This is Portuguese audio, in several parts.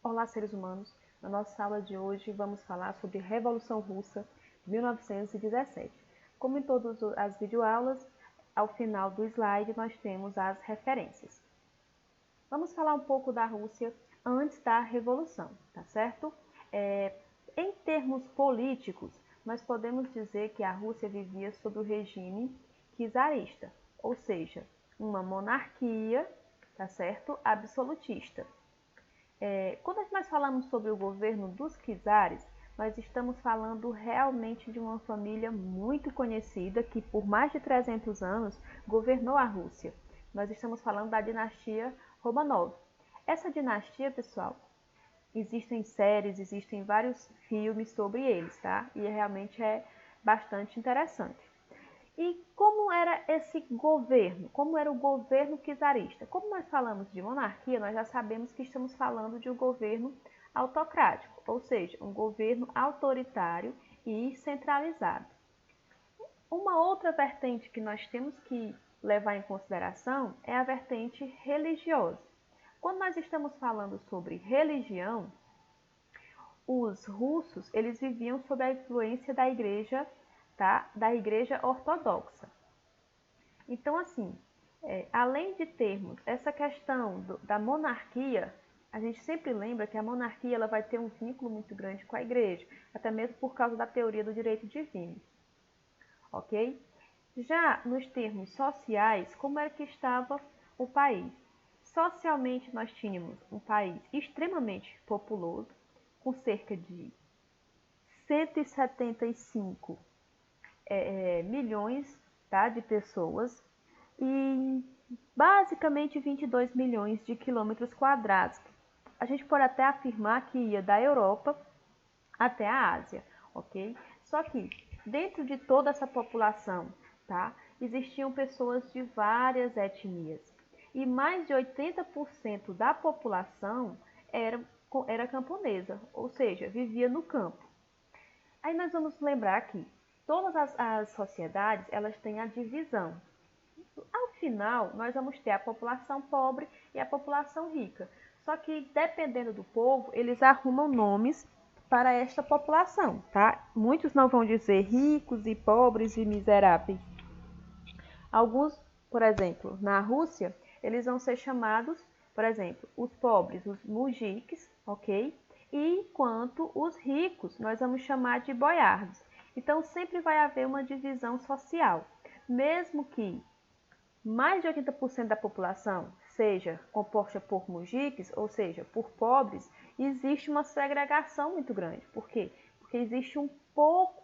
Olá, seres humanos! Na nossa aula de hoje vamos falar sobre Revolução Russa de 1917. Como em todas as videoaulas, ao final do slide nós temos as referências. Vamos falar um pouco da Rússia antes da Revolução, tá certo? Em termos políticos, nós podemos dizer que a Rússia vivia sob o regime czarista, ou seja, uma monarquia, tá certo? Absolutista. Quando nós falamos sobre o governo dos czares, nós estamos falando realmente de uma família muito conhecida que por mais de 300 anos governou a Rússia. Nós estamos falando da dinastia Romanov. Essa dinastia, pessoal, existem séries, existem vários filmes sobre eles, tá? E realmente é bastante interessante. E como era esse governo? Como era o governo czarista? Como nós falamos de monarquia, nós já sabemos que estamos falando de um governo autocrático, ou seja, um governo autoritário e centralizado. Uma outra vertente que nós temos que levar em consideração é a vertente religiosa. Quando nós estamos falando sobre religião, os russos eles viviam sob a influência da igreja, tá? Da igreja ortodoxa. Então, assim, além de termos essa questão da monarquia, a gente sempre lembra que a monarquia ela vai ter um vínculo muito grande com a igreja, até mesmo por causa da teoria do direito divino, ok? Já nos termos sociais, como era que estava o país? Socialmente, nós tínhamos um país extremamente populoso, com cerca de 175 milhões, tá, de pessoas e basicamente 22 milhões de quilômetros quadrados. A gente pode até afirmar que ia da Europa até a Ásia, ok? Só que dentro de toda essa população, tá, existiam pessoas de várias etnias e mais de 80% da população era camponesa, ou seja, vivia no campo. Aí nós vamos lembrar que todas as sociedades elas têm a divisão. Ao final, nós vamos ter a população pobre e a população rica. Só que, dependendo do povo, eles arrumam nomes para esta população, tá? Muitos não vão dizer ricos e pobres e miseráveis. Alguns, por exemplo, na Rússia, eles vão ser chamados, por exemplo, os pobres, os mujiks, ok? E enquanto os ricos, nós vamos chamar de boiardos. Então, sempre vai haver uma divisão social. Mesmo que mais de 80% da população seja composta por mujiks, ou seja, por pobres, existe uma segregação muito grande. Por quê? Porque existe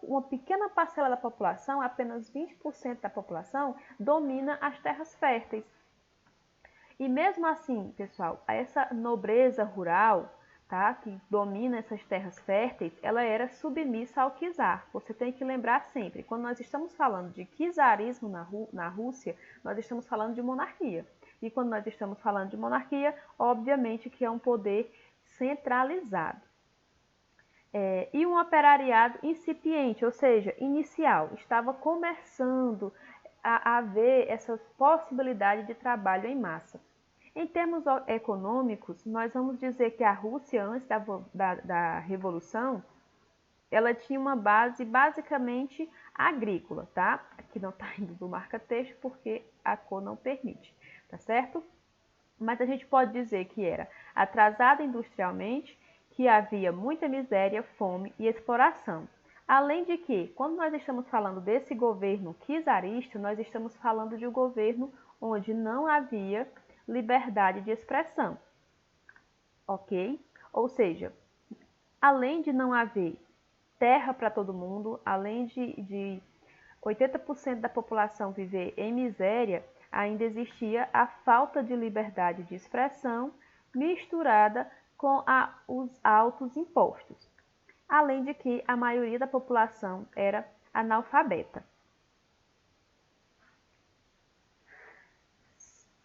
uma pequena parcela da população, apenas 20% da população, domina as terras férteis. E mesmo assim, pessoal, essa nobreza rural, tá, que domina essas terras férteis, ela era submissa ao czar. Você tem que lembrar sempre, quando nós estamos falando de czarismo na Rússia, nós estamos falando de monarquia. E quando nós estamos falando de monarquia, obviamente que é um poder centralizado. E um operariado incipiente, ou seja, inicial, estava começando a haver essa possibilidade de trabalho em massa. Em termos econômicos, nós vamos dizer que a Rússia, antes da Revolução, ela tinha uma base basicamente agrícola, tá? Aqui não está indo do marca-texto porque a cor não permite, tá certo? Mas a gente pode dizer que era atrasada industrialmente, que havia muita miséria, fome e exploração. Além de que, quando nós estamos falando desse governo czarista, nós estamos falando de um governo onde não havia liberdade de expressão, ok? Ou seja, além de não haver terra para todo mundo, além de 80% da população viver em miséria, ainda existia a falta de liberdade de expressão misturada com os altos impostos. Além de que a maioria da população era analfabeta.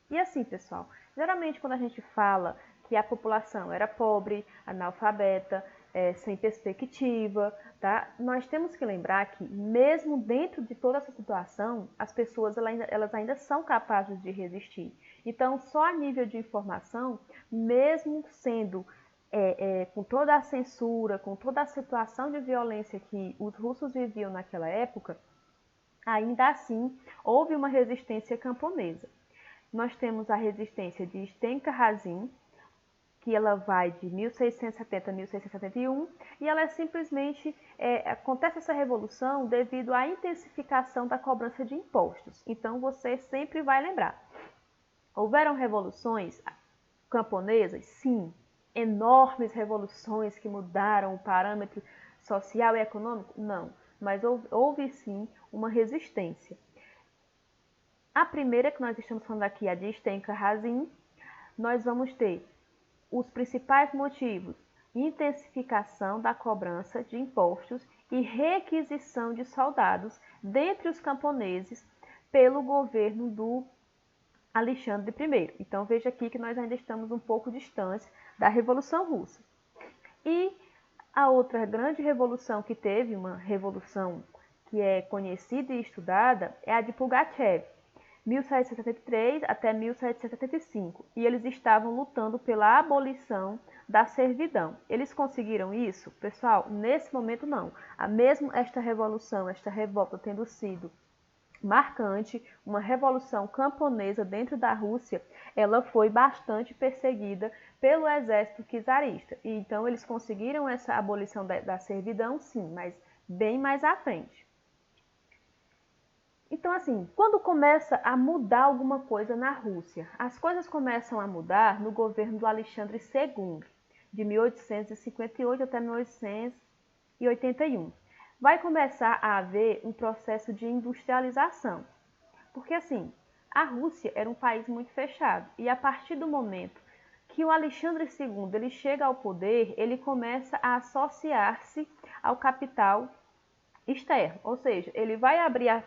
E assim, pessoal, geralmente quando a gente fala que a população era pobre, analfabeta, sem perspectiva, tá? Nós temos que lembrar que mesmo dentro de toda essa situação, as pessoas elas ainda são capazes de resistir. Então, só a nível de informação, mesmo sendo com toda a censura, com toda a situação de violência que os russos viviam naquela época, ainda assim houve uma resistência camponesa. Nós temos a resistência de Stenka Razin, que ela vai de 1670 a 1671, e ela é simplesmente, acontece essa revolução devido à intensificação da cobrança de impostos. Então você sempre vai lembrar. Houveram revoluções camponesas? Sim. Enormes revoluções que mudaram o parâmetro social e econômico? Não. Mas houve sim uma resistência. A primeira que nós estamos falando aqui, a de Stenka Razin, nós vamos ter os principais motivos: intensificação da cobrança de impostos e requisição de soldados dentre os camponeses pelo governo do Alexandre I. Então veja aqui que nós ainda estamos um pouco distantes da Revolução Russa. E a outra grande revolução que teve, uma revolução que é conhecida e estudada, é a de Pugachev, 1773 até 1775, e eles estavam lutando pela abolição da servidão. Eles conseguiram isso? Pessoal, nesse momento não. Mesmo esta revolução, esta revolta tendo sido marcante, uma revolução camponesa dentro da Rússia, ela foi bastante perseguida pelo exército czarista. E então eles conseguiram essa abolição da servidão, sim, mas bem mais à frente. Então, assim, quando começa a mudar alguma coisa na Rússia, as coisas começam a mudar no governo do Alexandre II, de 1858 até 1881. Vai começar a haver um processo de industrialização, porque, assim, a Rússia era um país muito fechado, e a partir do momento que o Alexandre II ele chega ao poder, ele começa a associar-se ao capital externo, ou seja, ele vai abrir as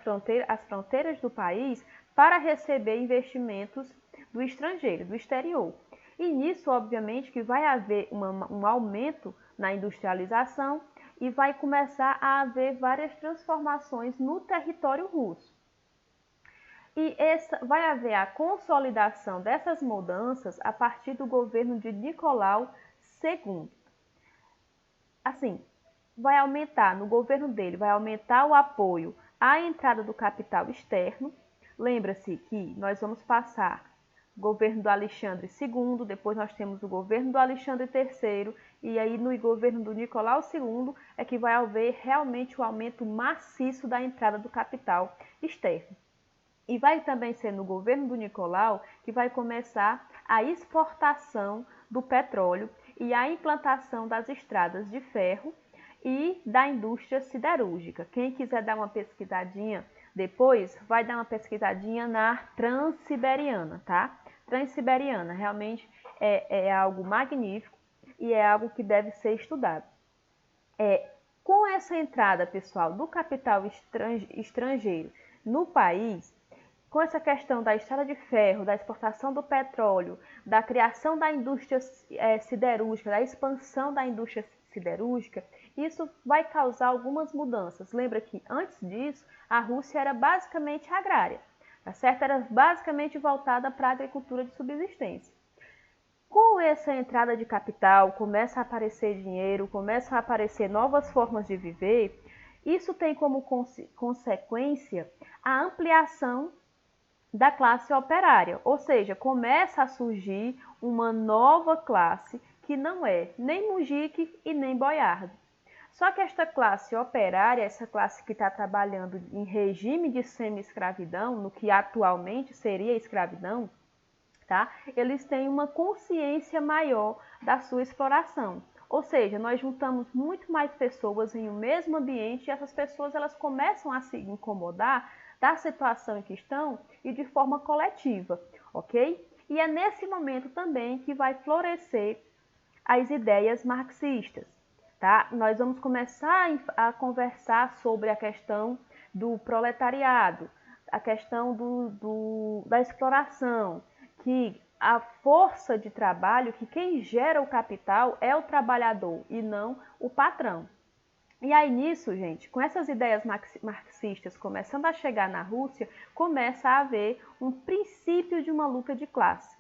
fronteiras do país para receber investimentos do estrangeiro, do exterior. E nisso, obviamente, que vai haver um aumento na industrialização e vai começar a haver várias transformações no território russo. E vai haver a consolidação dessas mudanças a partir do governo de Nicolau II. Assim, vai aumentar, no governo dele, vai aumentar o apoio à entrada do capital externo. Lembra-se que nós vamos passar o governo do Alexandre II, depois nós temos o governo do Alexandre III, e aí no governo do Nicolau II é que vai haver realmente o aumento maciço da entrada do capital externo. E vai também ser no governo do Nicolau que vai começar a exportação do petróleo e a implantação das estradas de ferro e da indústria siderúrgica. Quem quiser dar uma pesquisadinha depois, vai dar uma pesquisadinha na Transiberiana, tá? Transiberiana realmente é algo magnífico e é algo que deve ser estudado. Com essa entrada, pessoal, do capital estrangeiro no país, com essa questão da estrada de ferro, da exportação do petróleo, da criação da indústria siderúrgica, da expansão da indústria siderúrgica, isso vai causar algumas mudanças. Lembra que antes disso, a Rússia era basicamente agrária, tá certo? Era basicamente voltada para a agricultura de subsistência. Com essa entrada de capital, começa a aparecer dinheiro, começam a aparecer novas formas de viver, isso tem como consequência a ampliação da classe operária, ou seja, começa a surgir uma nova classe que não é nem mujique e nem boiardo. Só que esta classe operária, essa classe que está trabalhando em regime de semi-escravidão, no que atualmente seria escravidão, tá? Eles têm uma consciência maior da sua exploração. Ou seja, nós juntamos muito mais pessoas em um mesmo ambiente e essas pessoas elas começam a se incomodar da situação em que estão e de forma coletiva, ok? E é nesse momento também que vai florescer as ideias marxistas. Tá? Nós vamos começar a conversar sobre a questão do proletariado, a questão da exploração, que a força de trabalho, que quem gera o capital é o trabalhador e não o patrão. E aí nisso, gente, com essas ideias marxistas começando a chegar na Rússia, começa a haver um princípio de uma luta de classe,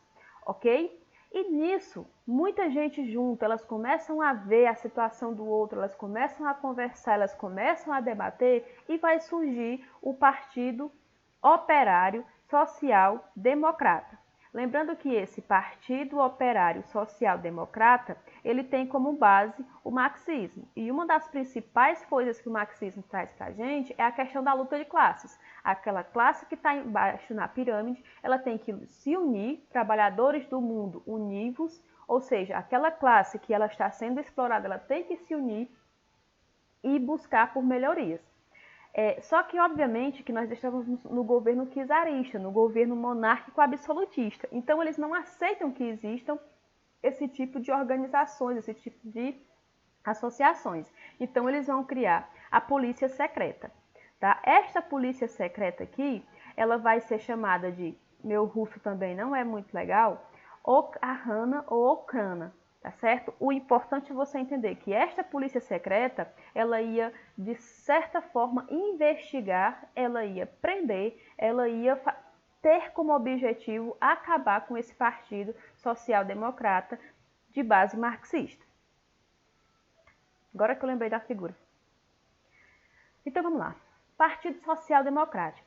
ok? E nisso, muita gente junto, elas começam a ver a situação do outro, elas começam a conversar, elas começam a debater e vai surgir o Partido Operário Social Democrata. Lembrando que esse Partido Operário Social Democrata, ele tem como base o marxismo. E uma das principais coisas que o marxismo traz para a gente é a questão da luta de classes. Aquela classe que está embaixo na pirâmide, ela tem que se unir, trabalhadores do mundo univos, ou seja, aquela classe que ela está sendo explorada, ela tem que se unir e buscar por melhorias. Só que, obviamente, que nós estamos no governo czarista, no governo monárquico absolutista. Então, eles não aceitam que existam esse tipo de organizações, esse tipo de associações. Então, eles vão criar a polícia secreta. Tá? Esta polícia secreta aqui, ela vai ser chamada de, meu russo também não é muito legal, Okhrana ou Okrana. Tá certo? O importante é você entender que esta polícia secreta, ela ia, de certa forma, investigar, ela ia prender, ela ia ter como objetivo acabar com esse partido social-democrata de base marxista. Agora que eu lembrei da figura. Então vamos lá. Partido Social Democrático.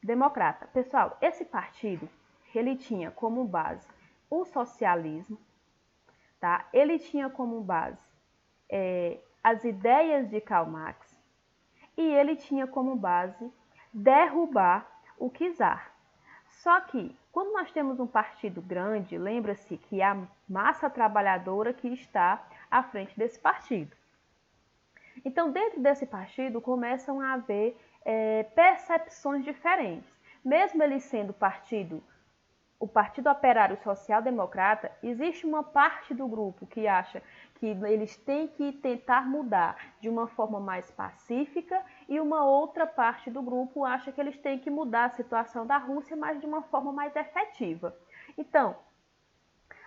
Democrata. Pessoal, esse partido, ele tinha como base o socialismo, tá? Ele tinha como base as ideias de Karl Marx e ele tinha como base derrubar o czar. Só que, quando nós temos um partido grande, lembra-se que é a massa trabalhadora que está à frente desse partido. Então, dentro desse partido, começam a haver percepções diferentes. Mesmo ele sendo o Partido Operário Social Democrata, existe uma parte do grupo que acha que eles têm que tentar mudar de uma forma mais pacífica e uma outra parte do grupo acha que eles têm que mudar a situação da Rússia, mas de uma forma mais efetiva. Então,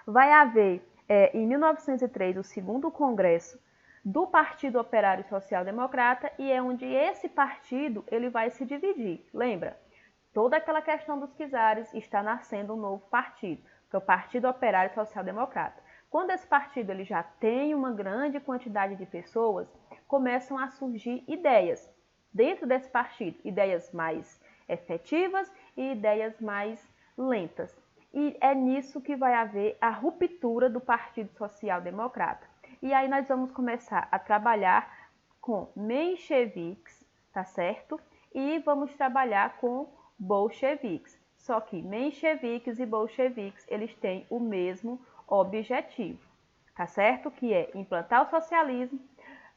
vai haver, em 1903, o segundo congresso do Partido Operário Social Democrata e é onde esse partido ele vai se dividir. Lembra? Toda aquela questão dos czares está nascendo um novo partido, que é o Partido Operário Social Democrata. Quando esse partido ele já tem uma grande quantidade de pessoas, começam a surgir ideias dentro desse partido, ideias mais efetivas e ideias mais lentas. E é nisso que vai haver a ruptura do Partido Social Democrata. E aí nós vamos começar a trabalhar com mencheviques, tá certo? E vamos trabalhar com bolcheviques. Só que mencheviques e bolcheviques, eles têm o mesmo objetivo, tá certo? Que é implantar o socialismo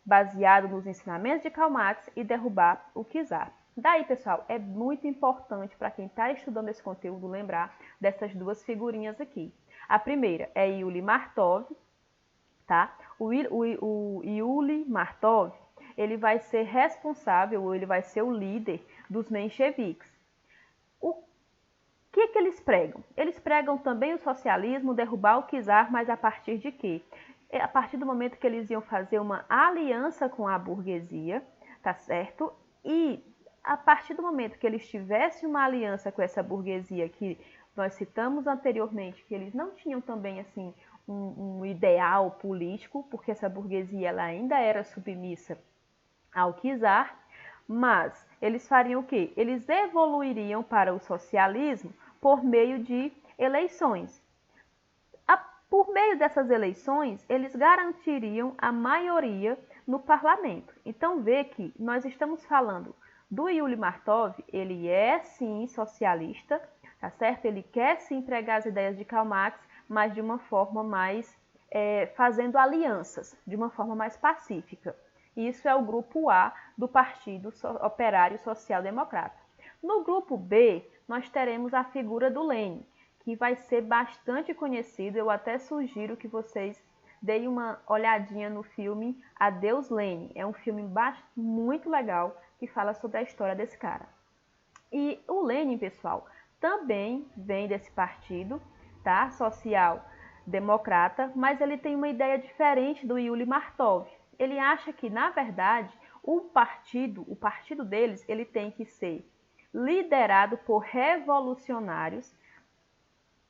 baseado nos ensinamentos de Karl Marx e derrubar o czar. Daí, pessoal, é muito importante para quem está estudando esse conteúdo lembrar dessas duas figurinhas aqui. A primeira é Yuli Martov, tá? O Yuli Martov, ele vai ser responsável, ou ele vai ser o líder dos mencheviques. O que eles pregam? Eles pregam também o socialismo, derrubar o czar, mas a partir de quê? A partir do momento que eles iam fazer uma aliança com a burguesia, tá certo? E a partir do momento que eles tivessem uma aliança com essa burguesia que nós citamos anteriormente, que eles não tinham também assim um ideal político, porque essa burguesia ela ainda era submissa ao czar, mas eles fariam o quê? Eles evoluiriam para o socialismo por meio de eleições. Por meio dessas eleições, eles garantiriam a maioria no parlamento. Então, vê que nós estamos falando do Yuli Martov, ele é sim socialista, tá certo? Ele quer sim pregar as ideias de Karl Marx, mas de uma forma mais, fazendo alianças, de uma forma mais pacífica. Isso é o grupo A do Partido Operário Social Democrata. No grupo B, nós teremos a figura do Lenin, que vai ser bastante conhecido. Eu até sugiro que vocês deem uma olhadinha no filme Adeus Lenin. É um filme muito legal que fala sobre a história desse cara. E o Lenin, pessoal, também vem desse partido, tá? Social democrata, mas ele tem uma ideia diferente do Yuli Martov. Ele acha que, na verdade, o partido deles, ele tem que ser liderado por revolucionários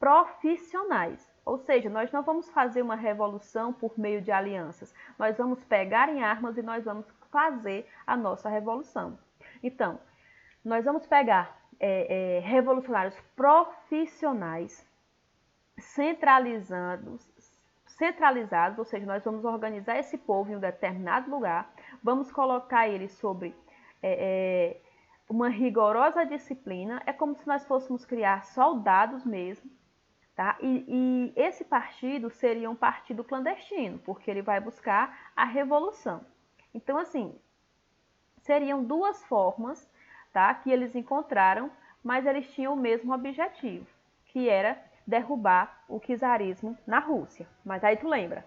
profissionais. Ou seja, nós não vamos fazer uma revolução por meio de alianças. Nós vamos pegar em armas e nós vamos fazer a nossa revolução. Então, nós vamos pegar revolucionários profissionais centralizados, ou seja, nós vamos organizar esse povo em um determinado lugar, vamos colocar eles sobre uma rigorosa disciplina, é como se nós fôssemos criar soldados mesmo, tá? E esse partido seria um partido clandestino, porque ele vai buscar a revolução. Então, assim, seriam duas formas, tá, que eles encontraram, mas eles tinham o mesmo objetivo, que era derrubar o czarismo na Rússia. Mas aí tu lembra,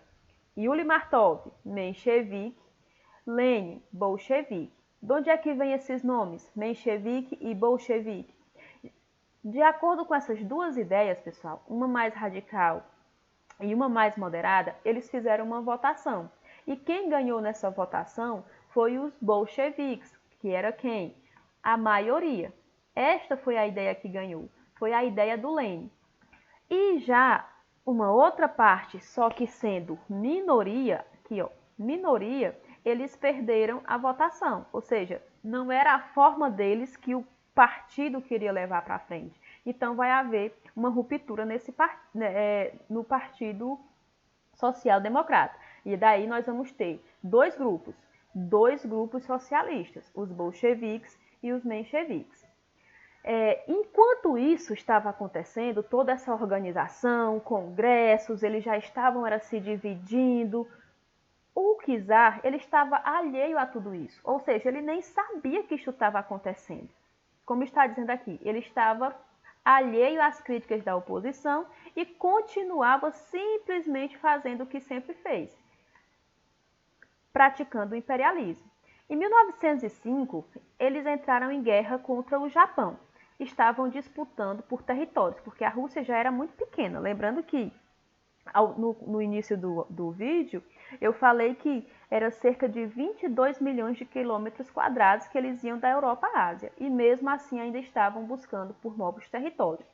Yuli Martov, menchevique, Lenin, bolchevique. De onde é que vem esses nomes, menchevique e bolchevique? De acordo com essas duas ideias, pessoal, uma mais radical e uma mais moderada, eles fizeram uma votação. E quem ganhou nessa votação foi os bolcheviques, que era quem? A maioria. Esta foi a ideia que ganhou, foi a ideia do Lenin. E já uma outra parte, só que sendo minoria, aqui ó, minoria, eles perderam a votação. Ou seja, não era a forma deles que o partido queria levar para frente. Então vai haver uma ruptura no Partido Social Democrata. E daí nós vamos ter dois grupos socialistas, os bolcheviques e os mencheviques. Enquanto isso estava acontecendo, toda essa organização, congressos, eles já estavam se dividindo. O czar, ele estava alheio a tudo isso, ou seja, ele nem sabia que isso estava acontecendo. Como está dizendo aqui, ele estava alheio às críticas da oposição e continuava simplesmente fazendo o que sempre fez, praticando o imperialismo. Em 1905, eles entraram em guerra contra o Japão. Estavam disputando por territórios, porque a Rússia já era muito pequena. Lembrando que no início do vídeo, eu falei que era cerca de 22 milhões de quilômetros quadrados que eles iam da Europa à Ásia. E mesmo assim ainda estavam buscando por novos territórios.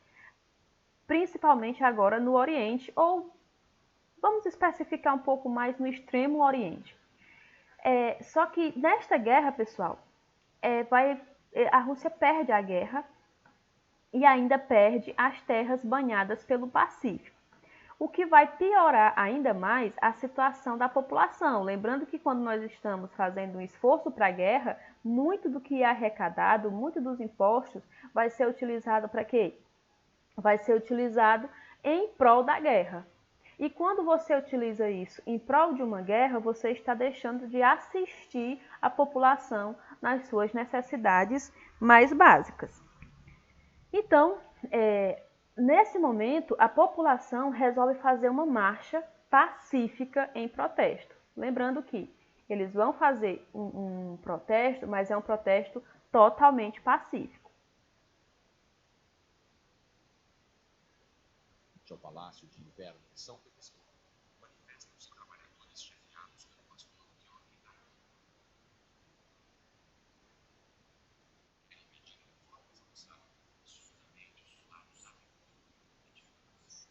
Principalmente agora no Oriente, ou vamos especificar um pouco mais no extremo Oriente. Só que nesta guerra, pessoal, a Rússia perde a guerra e ainda perde as terras banhadas pelo Pacífico. O que vai piorar ainda mais a situação da população. Lembrando que quando nós estamos fazendo um esforço para a guerra, muito do que é arrecadado, muito dos impostos, vai ser utilizado para quê? Vai ser utilizado em prol da guerra. E quando você utiliza isso em prol de uma guerra, você está deixando de assistir a população nas suas necessidades mais básicas. Então, nesse momento, a população resolve fazer uma marcha pacífica em protesto. Lembrando que eles vão fazer um protesto, mas é um protesto totalmente pacífico. Ao Palácio de Inverno de São Petersburgo, manifestam os trabalhadores chefiados pelo pastor de ordem da Ele pediu reformas ao Estado, justamente os lados agrícolas.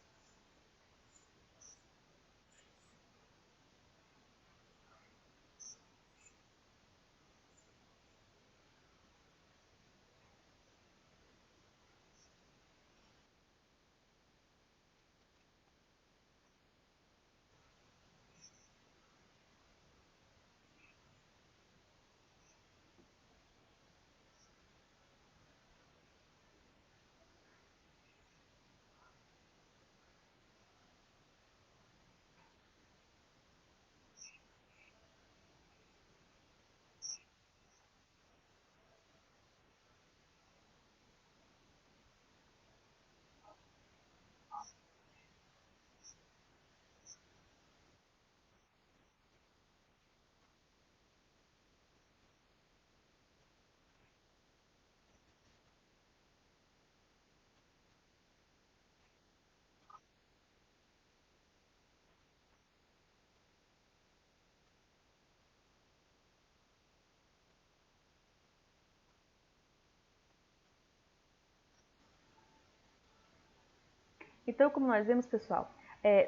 Então, como nós vemos, pessoal,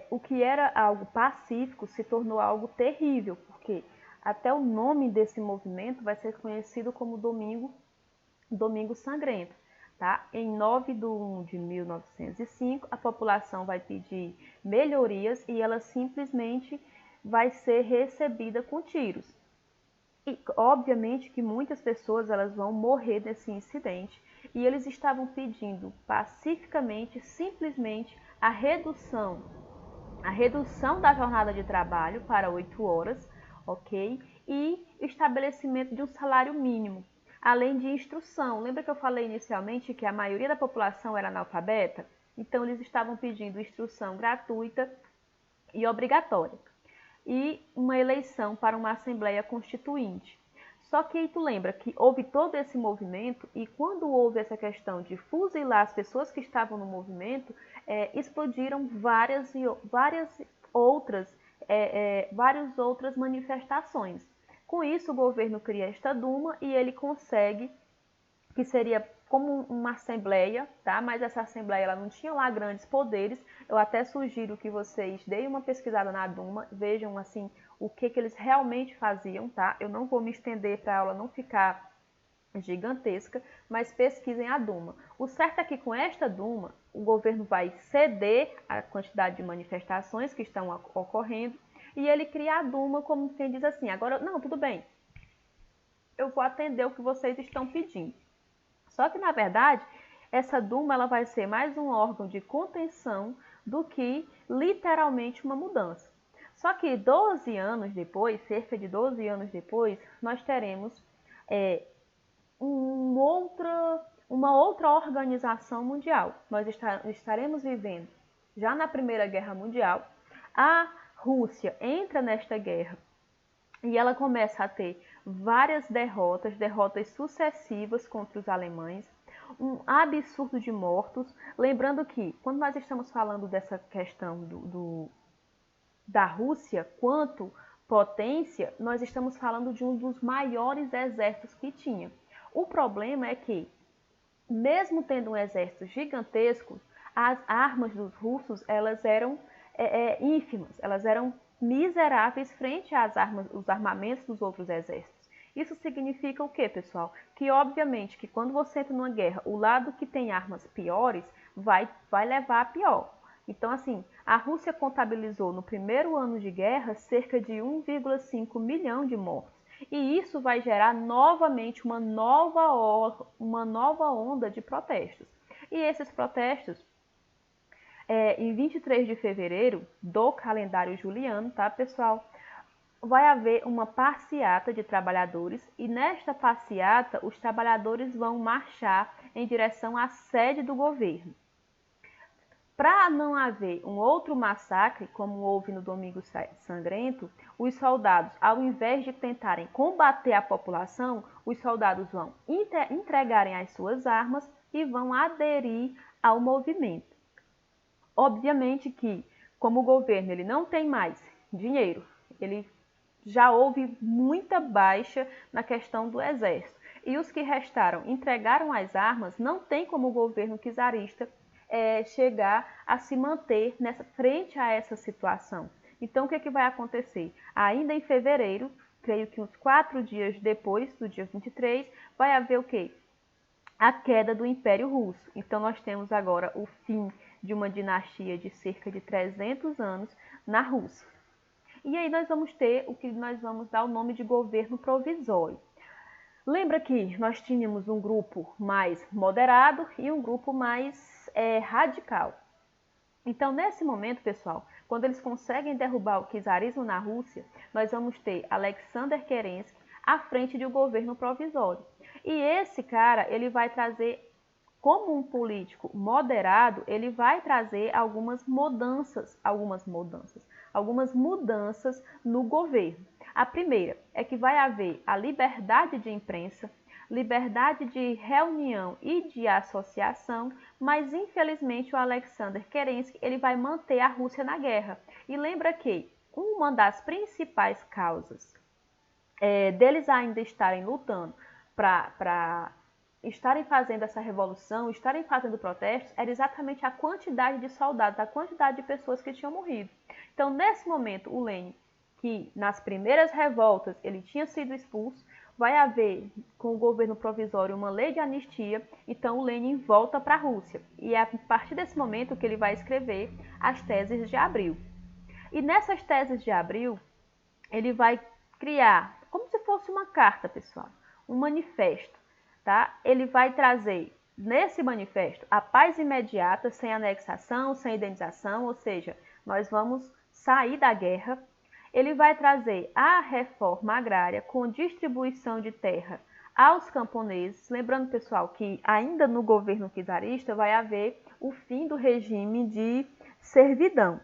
o que era algo pacífico se tornou algo terrível, porque até o nome desse movimento vai ser conhecido como Domingo Sangrento. Tá? Em 9 de 1 de 1905, a população vai pedir melhorias e ela simplesmente vai ser recebida com tiros. E obviamente que muitas pessoas elas vão morrer nesse incidente e eles estavam pedindo pacificamente, simplesmente, a redução da jornada de trabalho para 8 horas, ok? E o estabelecimento de um salário mínimo, além de instrução. Lembra que eu falei inicialmente que a maioria da população era analfabeta? Então, eles estavam pedindo instrução gratuita e obrigatória. E uma eleição para uma Assembleia Constituinte. Só que aí tu lembra que houve todo esse movimento e quando houve essa questão de fuzilar as pessoas que estavam no movimento, explodiram várias outras manifestações. Com isso, o governo cria esta Duma e ele consegue, que seria como uma assembleia, tá? Mas essa assembleia ela não tinha lá grandes poderes. Eu até sugiro que vocês deem uma pesquisada na Duma, vejam assim o que eles realmente faziam, tá? Eu não vou me estender para a aula não ficar gigantesca, mas pesquisem a Duma. O certo é que com esta Duma, o governo vai ceder a quantidade de manifestações que estão ocorrendo e ele cria a Duma como quem diz assim, agora, não, tudo bem, eu vou atender o que vocês estão pedindo. Só que, na verdade, essa Duma ela vai ser mais um órgão de contenção do que literalmente uma mudança. Só que 12 anos depois, cerca de 12 anos depois, nós teremos uma outra organização mundial. Nós estaremos vivendo já na Primeira Guerra Mundial. A Rússia entra nesta guerra e ela começa a ter várias derrotas sucessivas contra os alemães, um absurdo de mortos. Lembrando que, quando nós estamos falando dessa questão da Rússia quanto potência, nós estamos falando de um dos maiores exércitos que tinha. O problema é que, mesmo tendo um exército gigantesco, as armas dos russos elas eram ínfimas, elas eram miseráveis frente os armamentos dos outros exércitos. Isso significa o quê, pessoal? Que obviamente que quando você entra numa guerra, o lado que tem armas piores vai levar a pior. Então, assim, a Rússia contabilizou no primeiro ano de guerra cerca de 1,5 milhão de mortos. E isso vai gerar novamente uma nova onda de protestos. E esses protestos, em 23 de fevereiro do calendário juliano, tá, pessoal? Vai haver uma passeata de trabalhadores e nesta passeata os trabalhadores vão marchar em direção à sede do governo. Para não haver um outro massacre, como houve no Domingo Sangrento, os soldados, ao invés de tentarem combater a população, os soldados vão entregarem as suas armas e vão aderir ao movimento. Obviamente que, como o governo ele não tem mais dinheiro, ele já houve muita baixa na questão do exército. E os que restaram entregaram as armas, não tem como o governo czarista chegar a se manter frente a essa situação. Então, o que, que vai acontecer? Ainda em fevereiro, creio que uns 4 dias depois do dia 23, vai haver o quê? A queda do Império Russo. Então, nós temos agora o fim de uma dinastia de cerca de 300 anos na Rússia. E aí nós vamos ter o que nós vamos dar o nome de governo provisório. Lembra que nós tínhamos um grupo mais moderado e um grupo mais radical. Então, nesse momento, pessoal, quando eles conseguem derrubar o czarismo na Rússia, nós vamos ter Alexander Kerensky à frente de um governo provisório. E esse cara, ele vai trazer, como um político moderado, ele vai trazer algumas mudanças no governo. A primeira é que vai haver a liberdade de imprensa, liberdade de reunião e de associação, mas infelizmente o Alexander Kerensky ele vai manter a Rússia na guerra. E lembra que uma das principais causas deles ainda estarem lutando para estarem fazendo essa revolução, estarem fazendo protestos, era exatamente a quantidade de soldados, a quantidade de pessoas que tinham morrido. Então, nesse momento, o Lenin, que nas primeiras revoltas ele tinha sido expulso, vai haver com o governo provisório uma lei de anistia, então o Lenin volta para a Rússia. E é a partir desse momento que ele vai escrever as teses de Abril. E nessas teses de Abril, ele vai criar, como se fosse uma carta, pessoal, um manifesto. Tá? Ele vai trazer, nesse manifesto, a paz imediata, sem anexação, sem indenização, ou seja, nós vamos sair da guerra. Ele vai trazer a reforma agrária com distribuição de terra aos camponeses. Lembrando, pessoal, que ainda no governo czarista vai haver o fim do regime de servidão.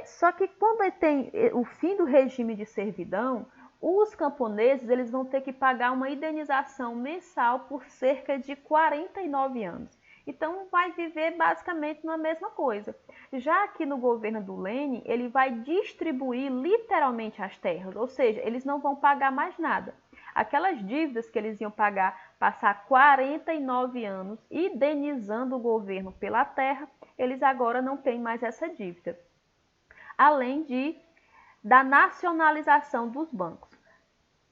Só que quando tem o fim do regime de servidão, os camponeses eles vão ter que pagar uma indenização mensal por cerca de 49 anos. Então, vai viver basicamente na mesma coisa. Já aqui no governo do Lenin, ele vai distribuir literalmente as terras, ou seja, eles não vão pagar mais nada. Aquelas dívidas que eles iam pagar, passar 49 anos indenizando o governo pela terra, eles agora não têm mais essa dívida. Além da nacionalização dos bancos.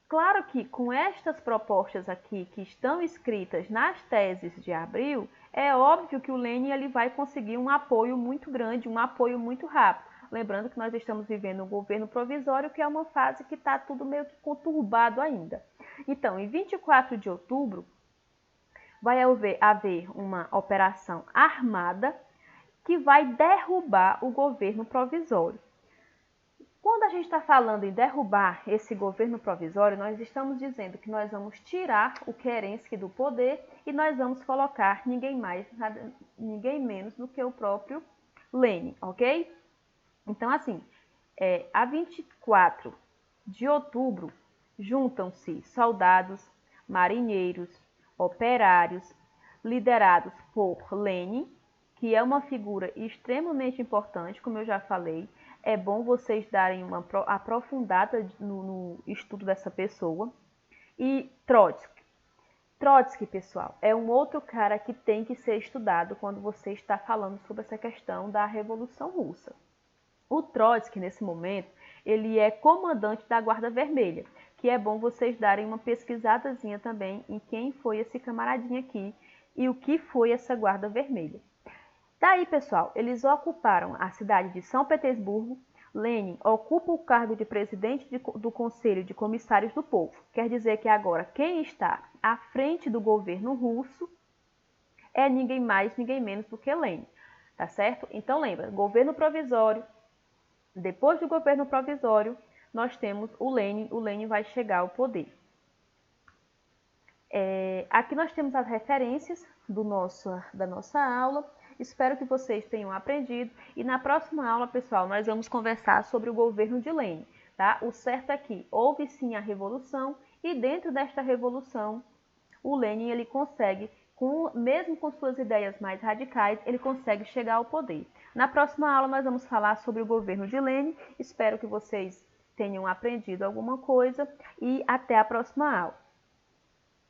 Claro que com estas propostas aqui que estão escritas nas teses de Abril, é óbvio que o Lenin ele vai conseguir um apoio muito grande, um apoio muito rápido. Lembrando que nós estamos vivendo um governo provisório, que é uma fase que está tudo meio que conturbado ainda. Então, em 24 de outubro, vai haver uma operação armada que vai derrubar o governo provisório. Quando a gente está falando em derrubar esse governo provisório, nós estamos dizendo que nós vamos tirar o Kerensky do poder e nós vamos colocar ninguém mais, ninguém menos do que o próprio Lenin, ok? Então, assim, a 24 de outubro, juntam-se soldados, marinheiros, operários, liderados por Lenin, que é uma figura extremamente importante, como eu já falei. É bom vocês darem uma aprofundada no estudo dessa pessoa. E Trotsky. Trotsky, pessoal, é um outro cara que tem que ser estudado quando você está falando sobre essa questão da Revolução Russa. O Trotsky, nesse momento, ele é comandante da Guarda Vermelha, que é bom vocês darem uma pesquisadazinha também em quem foi esse camaradinho aqui e o que foi essa Guarda Vermelha. Daí, pessoal, eles ocuparam a cidade de São Petersburgo. Lenin ocupa o cargo de presidente do Conselho de Comissários do Povo. Quer dizer que agora quem está à frente do governo russo é ninguém mais, ninguém menos do que Lenin. Tá certo? Então lembra, governo provisório. Depois do governo provisório, nós temos o Lenin. O Lenin vai chegar ao poder. Aqui nós temos as referências da nossa aula. Espero que vocês tenham aprendido e na próxima aula, pessoal, nós vamos conversar sobre o governo de Lenin, tá? O certo é que houve sim a revolução e dentro desta revolução, o Lenin ele consegue, mesmo com suas ideias mais radicais, ele consegue chegar ao poder. Na próxima aula nós vamos falar sobre o governo de Lenin. Espero que vocês tenham aprendido alguma coisa e até a próxima aula.